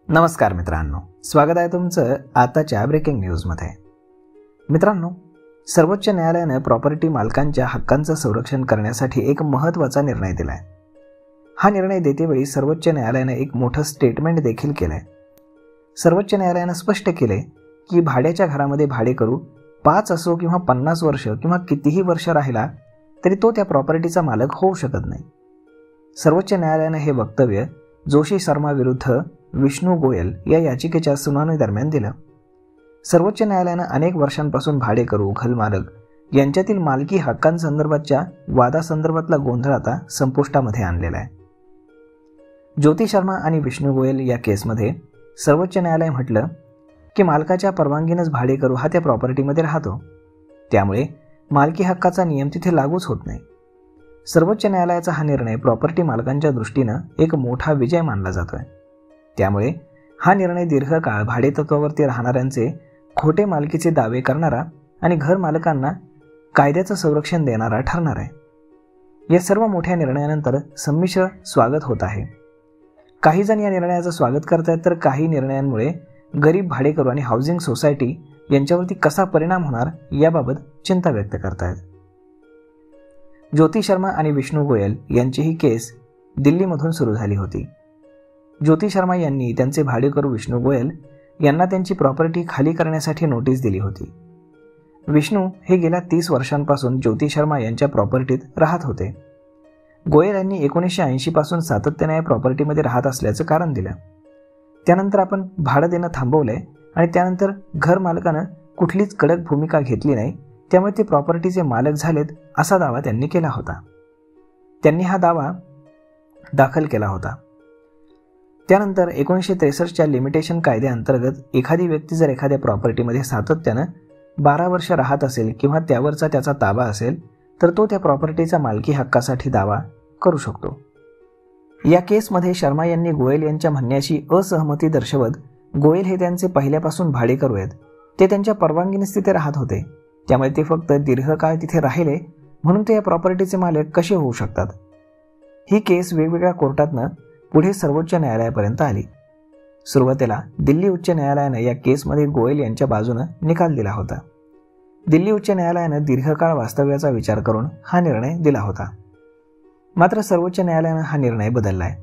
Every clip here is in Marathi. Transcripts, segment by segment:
नमस्कार मित्रांनो, स्वागत आहे तुमचं आताच्या ब्रेकिंग न्यूजमध्ये। मित्रांनो, सर्वोच्च न्यायालयाने प्रॉपर्टी मालकांच्या हक्कांचं संरक्षण करण्यासाठी एक महत्त्वाचा निर्णय दिलाय। हा निर्णय देतेवेळी सर्वोच्च न्यायालयाने एक मोठं स्टेटमेंट देखील केलंय। सर्वोच्च न्यायालयाने स्पष्ट केले की भाड्याच्या घरामध्ये भाडेकरू 5 असो किंवा 50 वर्ष किंवा कितीही वर्ष राहिला तरी तो त्या प्रॉपर्टीचा मालक होऊ शकत नाही। सर्वोच्च न्यायालयाने हे वक्तव्य जोशी शर्मा विरुद्ध विष्णू गोयल या याचिकेच्या सुनावणी दरम्यान दिलं। सर्वोच्च न्यायालयाने अनेक वर्षांपासून भाडेकरू घरमालक यांच्यातील मालकी हक्कांसंदर्भातच्या वादासंदर्भातला गोंधळ आता संपुष्टामध्ये आणलेला आहे। ज्योती शर्मा आणि विष्णू गोयल या केसमध्ये सर्वोच्च न्यायालय म्हटलं की मालकाच्या परवानगीनेच भाडेकरू हा त्या प्रॉपर्टीमध्ये राहतो, त्यामुळे मालकी हक्काचा नियम तिथे लागूच होत नाही। सर्वोच्च न्यायालयाचा हा निर्णय प्रॉपर्टी मालकांच्या दृष्टीनं एक मोठा विजय मानला जातोय। त्यामुळे हा निर्णय दीर्घकाळ भाडेतत्वावरती राहणाऱ्यांचे खोटे मालकीचे दावे करणारा आणि घर मालकांना कायद्याचं संरक्षण देणारा ठरणार आहे। या सर्व मोठ्या निर्णयानंतर संमिश्र स्वागत होत आहे। काही जण या निर्णयाचं स्वागत करतायत तर काही निर्णयांमुळे गरीब भाडेकरू आणि हाऊसिंग सोसायटी यांच्यावरती कसा परिणाम होणार याबाबत चिंता व्यक्त करतायत। ज्योती शर्मा आणि विष्णू गोयल यांची ही केस दिल्लीमधून सुरू झाली होती। ज्योती शर्मा यांनी त्यांचे भाडेकरू विष्णू गोयल यांना त्यांची प्रॉपर्टी खाली करण्यासाठी नोटीस दिली होती। विष्णू हे गेल्या 30 वर्षांपासून ज्योती शर्मा यांच्या प्रॉपर्टीत राहत होते। गोयल यांनी 1980 पासून सातत्याने या प्रॉपर्टीमध्ये राहत असल्याचं कारण दिलं। त्यानंतर आपण भाडं देणं थांबवलंय आणि त्यानंतर घर मालकानं कुठलीच कडक भूमिका घेतली नाही, त्यामुळे ते प्रॉपर्टीचे मालक झालेत असा दावा त्यांनी केला होता। त्यांनी हा दावा दाखल केला होता। त्यानंतर 1963च्या लिमिटेशन कायद्याअंतर्गत एखादी व्यक्ती जर एखाद्या प्रॉपर्टीमध्ये सातत्यानं 12 वर्ष राहत असेल किंवा त्यावरचा त्याचा ताबा असेल तर तो त्या प्रॉपर्टीचा मालकी हक्कासाठी दावा करू शकतो। या केसमध्ये शर्मा यांनी गोयल यांच्या म्हणण्याशी असहमती दर्शवत गोयल हे त्यांचे पहिल्यापासून भाडेकरू आहेत, ते त्यांच्या परवानगीनेच तिथे राहत होते, त्यामुळे ते फक्त दीर्घकाळ तिथे राहिले म्हणून ते या प्रॉपर्टीचे मालक कसे होऊ शकतात। ही केस वेगवेगळ्या कोर्टातनं पुढे सर्वोच्च न्यायालयापर्यंत आली। सुरुवातीला दिल्ली उच्च न्यायालयाने या केसमध्ये गोयल यांच्या बाजूने निकाल दिला होता। दिल्ली उच्च न्यायालयाने दीर्घकाळ वास्तव्याचा विचार करून हा निर्णय दिला होता। मात्र सर्वोच्च न्यायालयाने हा निर्णय बदललाय।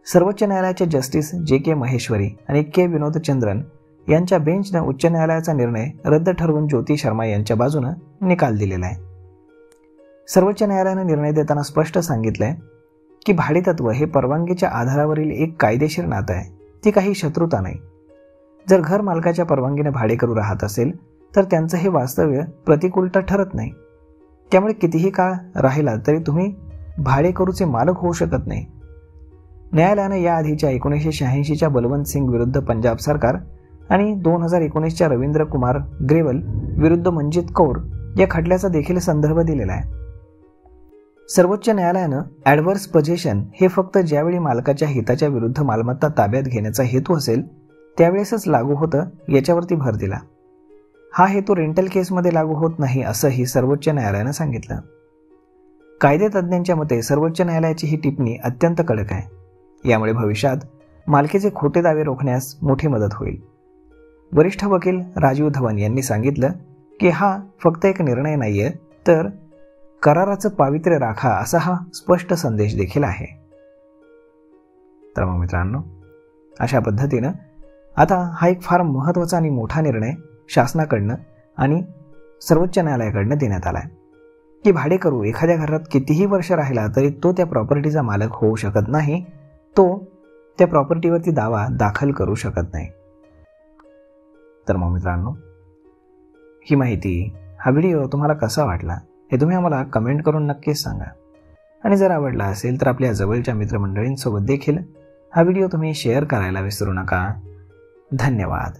सर्वोच्च न्यायालयाचे जस्टिस जे.के. महेश्वरी आणि के. विनोदचंद्रन यांच्या बेंचने उच्च न्यायालयाचा निर्णय रद्द ठरवून ज्योती शर्मा यांच्या बाजूने निकाल दिलेला आहे। सर्वोच्च न्यायालयाने निर्णय देताना स्पष्ट सांगितलंय की भाडेतत्व हे परवानगीच्या आधारावरील एक कायदेशीर नातं आहे, ती काही शत्रुता नाही। जर घर मालकाच्या परवानगीने भाडेकरू राहत असेल तर त्यांचं हे वास्तव्य प्रतिकूलता ठरत नाही, त्यामुळे कितीही काळ राहिला तरी तुम्ही भाडेकरूचे मालक होऊ शकत नाही। न्यायालयाने याआधीच्या 1986च्या बलवंत सिंग विरुद्ध पंजाब सरकार आणि 2019च्या रवींद्र कुमार ग्रेवल विरुद्ध मंजित कौर या खटल्याचा देखील संदर्भ दिलेला आहे। सर्वोच्च न्यायालयानं ॲडव्हर्स पोझिशन हे फक्त ज्यावेळी मालकाच्या हिताच्या विरुद्ध मालमत्ता ताब्यात घेण्याचा हेतू असेल त्यावेळेसच लागू होतं याच्यावरती भर दिला। हा हेतू रेंटल केसमध्ये लागू होत नाही असंही सर्वोच्च न्यायालयानं सांगितलं। कायदेतज्ञांच्या मते सर्वोच्च न्यायालयाची ही टिप्पणी अत्यंत कडक आहे। यामुळे भविष्यात मालकीचे खोटे दावे रोखण्यास मोठी मदत होईल। वरिष्ठ वकील राजीव धवन यांनी सांगितलं की हा फक्त एक निर्णय नाहीये, तर कराराचं पावित्र्य राखा असा हा स्पष्ट संदेश देखील आहे। तर मग मित्रांनो, अशा पद्धतीनं आता हा एक फार महत्त्वाचा आणि मोठा निर्णय शासनाकडनं आणि सर्वोच्च न्यायालयाकडनं देण्यात आला आहे की भाडेकरू एखाद्या घरात कितीही वर्ष राहिला तरी तो त्या प्रॉपर्टीचा मालक होऊ शकत नाही, तो त्या प्रॉपर्टीवरती दावा दाखल करू शकत नाही। तर मग मित्रांनो, ही माहिती, हा व्हिडिओ तुम्हाला कसा वाटला हे तुम्ही आम्हाला कमेंट करून नक्कीच सांगा। आणि जर आवडला असेल तर आपल्या जवळच्या मित्रमंडळींसोबत देखील हा व्हिडिओ तुम्ही शेअर करायला विसरू नका। धन्यवाद।